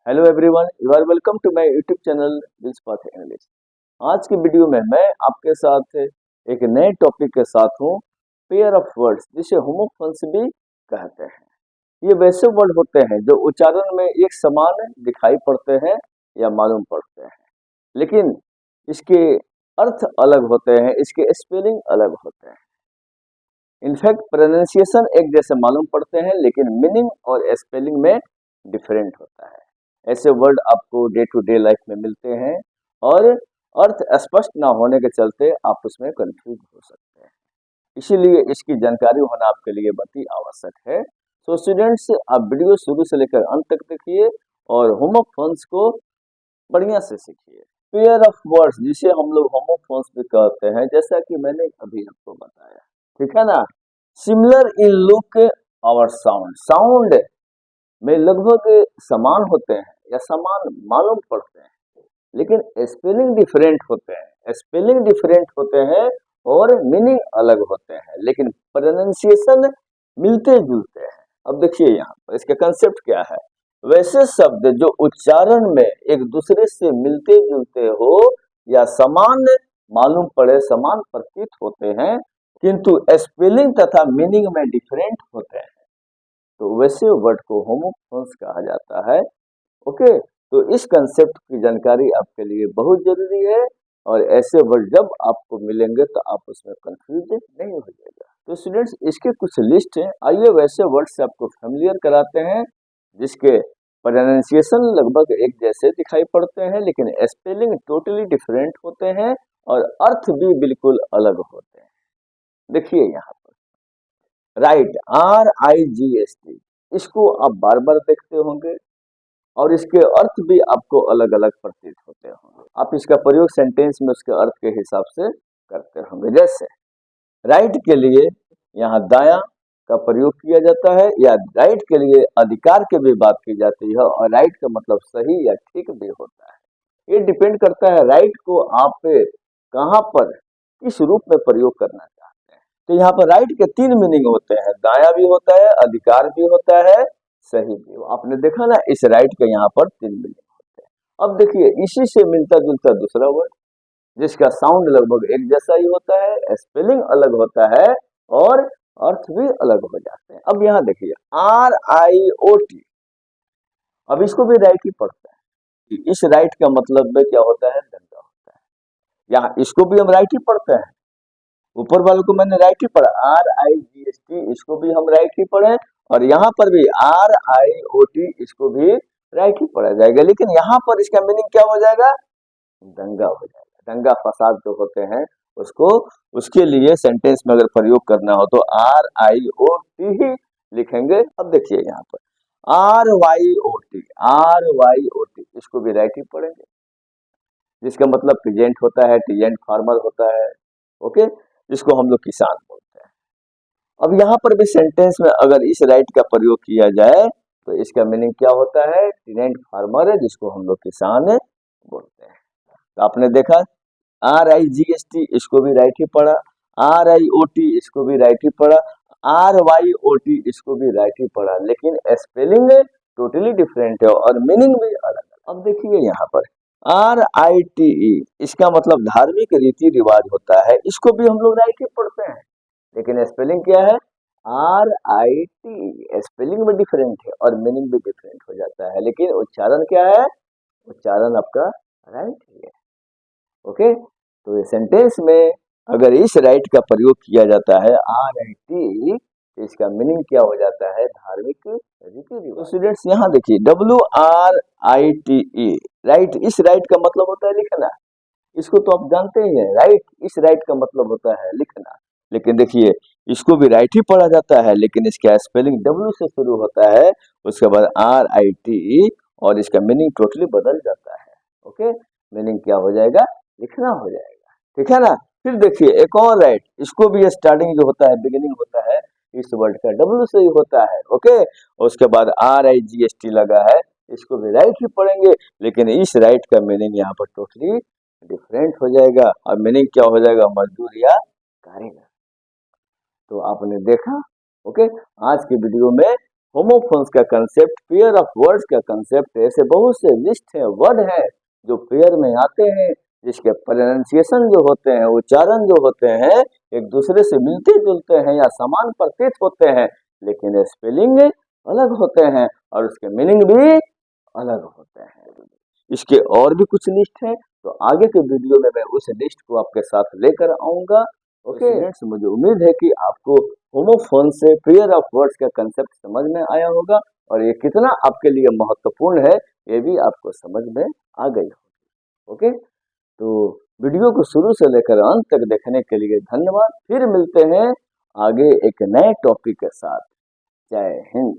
Hello everyone, you are welcome to my YouTube channel wills path English. आज की video में मैं आपके साथ एक नए टॉपिक के साथ हूँ, पेयर ऑफ वर्ड्स, जिसे होमोफोन्स भी कहते हैं। ये वैसे वर्ड होते हैं जो उच्चारण में एक समान दिखाई पड़ते हैं या मालूम पड़ते हैं, लेकिन इसके अर्थ अलग होते हैं, इसके स्पेलिंग अलग होते हैं। इनफैक्ट प्रोनाउंसिएशन एक जैसे मालूम पड़ते हैं, लेकिन मीनिंग और स्पेलिंग में डिफरेंट होता है। ऐसे वर्ड आपको डे टू डे लाइफ में मिलते हैं और अर्थ स्पष्ट ना होने के चलते आप उसमें कंफ्यूज हो सकते हैं। इसीलिए इसकी जानकारी होना आपके लिए बहुत ही आवश्यक है। तो स्टूडेंट्स, आप वीडियो शुरू से लेकर अंत तक देखिए और होमोफोन्स को बढ़िया से सीखिए। पेयर ऑफ वर्ड्स, जिसे हम लोग होमोफोन्स भी कहते हैं, जैसा कि मैंने अभी आपको बताया, ठीक है ना। सिमिलर इन लुक और साउंड में लगभग समान होते हैं या समान मालूम पड़ते हैं, लेकिन स्पेलिंग डिफरेंट होते हैं। स्पेलिंग डिफरेंट होते हैं और मीनिंग अलग होते हैं, लेकिन प्रोनाउंसिएशन मिलते जुलते हैं। अब देखिए यहाँ पर इसका कंसेप्ट क्या है। वैसे शब्द जो उच्चारण में एक दूसरे से मिलते जुलते हो या समान मालूम पड़े, समान प्रतीत होते हैं, किंतु स्पेलिंग तथा मीनिंग में डिफरेंट होते हैं, तो वैसे वर्ड को होमोफोन्स कहा जाता है। ओके, तो इस कंसेप्ट की जानकारी आपके लिए बहुत जरूरी है, और ऐसे वर्ड जब आपको मिलेंगे तो आप उसमें कंफ्यूज नहीं हो जाएगा। तो स्टूडेंट्स, इसके कुछ लिस्ट है, आइए वैसे वर्ड से आपको फेमिलियर कराते हैं जिसके प्रोनाउंसिएशन लगभग एक जैसे दिखाई पड़ते हैं, लेकिन स्पेलिंग टोटली डिफरेंट होते हैं और अर्थ भी बिल्कुल अलग होते हैं। देखिए यहाँ पर राइट, RIGST, इसको आप बार बार देखते होंगे और इसके अर्थ भी आपको अलग अलग प्रतीत होते होंगे। आप इसका प्रयोग सेंटेंस में उसके अर्थ के हिसाब से करते होंगे। जैसे राइट के लिए यहाँ दाया का प्रयोग किया जाता है, या राइट के लिए अधिकार की भी बात की जाती है, और राइट का मतलब सही या ठीक भी होता है। ये डिपेंड करता है राइट को आप कहाँ पर किस रूप में प्रयोग करना चाहते हैं। तो यहाँ पर राइट के तीन मीनिंग होते हैं, दाया भी होता है, अधिकार भी होता है, सही भी। आपने देखा ना, इस राइट के यहाँ पर तीन मीनिंग होते हैं। अब देखिए इसी से मिलता जुलता दूसरा वर्ड जिसका साउंड लगभग एक जैसा ही होता है, स्पेलिंग अलग होता है और अर्थ भी अलग हो जाते हैं। अब यहाँ देखिए RIOT, अब इसको भी राइट ही पढ़ते हैं। इस राइट का मतलब में क्या होता है, दंगा होता है। यहाँ इसको भी हम राइट ही पढ़ते हैं, ऊपर वाले को मैंने राइट ही पढ़ा, RIGST, इसको भी हम राइट ही पढ़े, और यहाँ पर भी RIOT, इसको भी राइट ही पढ़ा जाएगा। लेकिन यहाँ पर इसका मीनिंग क्या हो जाएगा, दंगा हो जाएगा। दंगा फसाद जो होते हैं उसको, उसके लिए सेंटेंस में अगर प्रयोग करना हो तो RIOT ही लिखेंगे। अब देखिए यहाँ पर RYOT, इसको भी राइट ही पढ़ेंगे, जिसका मतलब प्रेजेंट होता है, टीजेंट फार्मर होता है। ओके, जिसको हम लोग किसान बोलते हैं। अब यहाँ पर भी सेंटेंस में अगर इस राइट का प्रयोग किया जाए तो इसका मीनिंग क्या होता है, टीनेंट फार्मर है, जिसको हम लोग किसान बोलते हैं। तो आपने देखा RIGST, इसको भी राइट ही पढ़ा, RIOT, इसको भी राइट ही पढ़ा, RYOT, इसको भी राइट ही पढ़ा, लेकिन स्पेलिंग टोटली डिफरेंट है और मीनिंग भी अलग है। अब देखिए यहाँ पर RITE, इसका मतलब धार्मिक रीति रिवाज होता है, इसको भी हम लोग राइट ही पढ़ते हैं, लेकिन स्पेलिंग क्या है, RITE, स्पेलिंग में डिफरेंट है और मीनिंग भी डिफरेंट हो जाता है, लेकिन उच्चारण क्या है, उच्चारण आपका राइट ही है। ओके, तो ये सेंटेंस में अगर इस राइट का प्रयोग किया जाता है RIT, तो इसका मीनिंग क्या हो जाता है, धार्मिक रीति रिवाज। तो स्टूडेंट्स यहाँ देखिए WRITE, राइट, इस राइट का मतलब होता है लिखना, इसको तो आप जानते ही हैं, राइट, इस राइट का मतलब होता है लिखना। लेकिन देखिए इसको भी राइट ही पढ़ा जाता है, लेकिन इसका स्पेलिंग W से शुरू होता है, उसके बाद RITE, और इसका मीनिंग टोटली बदल जाता है। ओके, मीनिंग क्या हो जाएगा, लिखना हो जाएगा, ठीक है ना। फिर देखिए एक और राइट, इसको भी स्टार्टिंग जो होता है, बिगिनिंग होता है, इस वर्ड का W से ही होता है। ओके, उसके बाद RIGST लगा है, इसको भी राइट ही पढ़ेंगे, लेकिन इस राइट का मीनिंग यहाँ पर टोटली डिफरेंट हो जाएगा, और मीनिंग क्या हो जाएगा, मजदूर या कारीगर। तो आपने देखा। ओके, आज की वीडियो में होमोफोन्स का कंसेप्ट, पेयर ऑफ वर्ड्स का कंसेप्ट, ऐसे बहुत से लिस्ट है, वर्ड है जो पेयर में आते हैं, जिसके प्रोनाउंसिएशन जो होते हैं, उच्चारण जो होते हैं, एक दूसरे से मिलते जुलते हैं या समान प्रतीत होते हैं, लेकिन स्पेलिंग अलग होते हैं और उसके मीनिंग भी अलग होते हैं। इसके और भी कुछ लिस्ट है, तो आगे के वीडियो में मैं उस लिस्ट को आपके साथ लेकर आऊंगा। ओके फ्रेंड्स, मुझे उम्मीद है कि आपको होमोफोन से पेयर ऑफ वर्ड्स का कंसेप्ट समझ में आया होगा और ये कितना आपके लिए महत्वपूर्ण है ये भी आपको समझ में आ गई होगी। ओके, तो वीडियो को शुरू से लेकर अंत तक देखने के लिए धन्यवाद। फिर मिलते हैं आगे एक नए टॉपिक के साथ। जय हिंद।